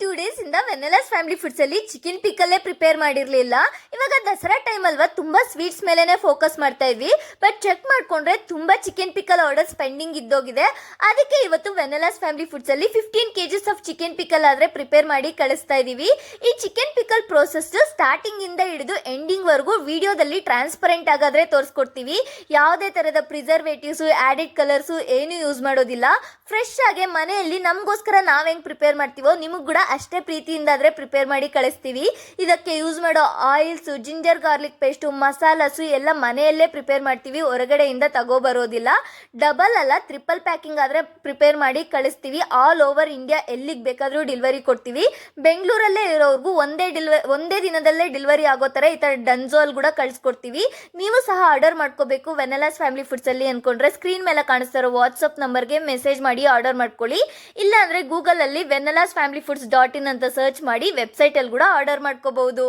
2 days ಇಂದ ವೆನೆಲಾಸ್ family foods ಅಲ್ಲಿ chicken ಪಿಕಲ್ಲೇ prepare ಮಾಡಿರ್ಲಿಲ್ಲ. ಇವಾಗ ದಸರಾ ಟೈಮ್ ಅಲ್ವಾ, ತುಂಬಾ ಸ್ವೀಟ್ಸ್ ಮೇಲೆನೆ ಫೋಕಸ್ ಮಾಡ್ತಾ ಇದ್ವಿ. ಬಟ್ ಚೆಕ್ ಮಾಡ್ಕೊಂಡ್ರೆ ತುಂಬಾ ಚಿಕನ್ ಪಿಕಲ್ ಆರ್ಡರ್ಸ್ ಪೆಂಡಿಂಗ್ ಇದ್ದೋಗಿದೆ. ಅದಕ್ಕೆ ಇವತ್ತು ವೆನೆಲಾಸ್ ಫ್ಯಾಮಿಲಿ ಫುಡ್ಸ್ ಅಲ್ಲಿ 15 kgs ಆಫ್ ಚಿಕನ್ ಪಿಕಲ್ ಆದ್ರೆ ಪ್ರಿಪೇರ್ ಮಾಡಿ ಕಳಿಸ್ತಾ ಇದೀವಿ. ಈ ಚಿಕನ್ ಪಿಕಲ್ ಪ್ರೋಸೆಸ್ ಸ್ಟಾರ್ಟಿಂಗ್ ಇಂದ ಹಿಡಿದು ಎಂಡಿಂಗ್ ವರೆಗೂ ವಿಡಿಯೋದಲ್ಲಿ ಟ್ರಾನ್ಸ್ಪರೆಂಟ್ ಆಗಾದ್ರೆ ತೋರಿಸ್ಕೊಡ್ತೀವಿ. ಯಾವುದೇ ತರದ ಪ್ರಿಸರ್ವೇಟಿವ್ಸ್, ಆಡೆಡ್ ಕಲರ್ಸ್ ಏನು ಯೂಸ್ ಮಾಡೋದಿಲ್ಲ. ಫ್ರೆಶ್ ಆಗಿ ಮನೆಯಲ್ಲಿ ನಮಗೋಸ್ಕರ ನಾವ್ ಹೆಂಗ್ ಪ್ರಿಪೇರ್ ಮಾಡ್ತೀವೋ ನಿಮಗ್ ಕೂಡ ಅಷ್ಟೇ ಪ್ರೀತಿಯಿಂದಾದ್ರೆ ಪ್ರಿಪೇರ್ ಮಾಡಿ ಕಳಿಸ್ತೀವಿ. ಇದಕ್ಕೆ ಯೂಸ್ ಮಾಡೋ oils, ginger garlic paste, masalas ಎಲ್ಲ ಮನೆಯಲ್ಲೇ ಪ್ರಿಪೇರ್ ಮಾಡ್ತೀವಿ, ಹೊರಗಡೆಯಿಂದ ತಗೋ ಬರೋದಿಲ್ಲ. ಡಬಲ್ ಅಲ್ಲ, ಟ್ರಿಪಲ್ ಪ್ಯಾಕಿಂಗ್ ಆದ್ರೆ ಪ್ರಿಪೇರ್ ಮಾಡಿ ಕಳಿಸ್ತೀವಿ. ಆಲ್ ಓವರ್ ಇಂಡಿಯಾ ಎಲ್ಲಿಗೆ ಬೇಕಾದ್ರೂ ಡೆಲಿವರಿ ಕೊಡ್ತೀವಿ. ಬೆಂಗಳೂರಲ್ಲೇ ಇರೋರ್ಗು ಒಂದೇ ದಿನದಲ್ಲೇ ಡೆಲಿವರಿ ಆಗೋ ತರ ಈ ತರ ಡನ್ಝೋಲ್ ಕೂಡ ಕಳಿಸ್ಕೊಡ್ತೀವಿ. ನೀವು ಸಹ ಆರ್ಡರ್ ಮಾಡ್ಕೋಬೇಕು ವೆನೆಲಾಸ್ ಫ್ಯಾಮಿಲಿ ಫುಡ್ಸ್ ಅಲ್ಲಿ ಅನ್ಕೊಂಡ್ರೆ ಸ್ಕ್ರೀನ್ ಮೇಲೆ ಕಾಣಿಸ್ತಾ ಇರೋ ವಾಟ್ಸ್ಆಪ್ ನಂಬರ್ಗೆ ಮೆಸೇಜ್ ಮಾಡಿ ಆರ್ಡರ್ ಮಾಡ್ಕೊಳ್ಳಿ. ಇಲ್ಲ ಅಂದ್ರೆ ಗೂಗಲ್ ಅಲ್ಲಿ ವೆನೆಲಾಸ್ ಫ್ಯಾಮಿಲಿ ಫುಡ್ಸ್ .in ಅಂತ ಸರ್ಚ್ ಮಾಡಿ ವೆಬ್ಸೈಟ್ ಅಲ್ಲಿ ಕೂಡ ಆರ್ಡರ್ ಮಾಡ್ಕೋಬಹುದು.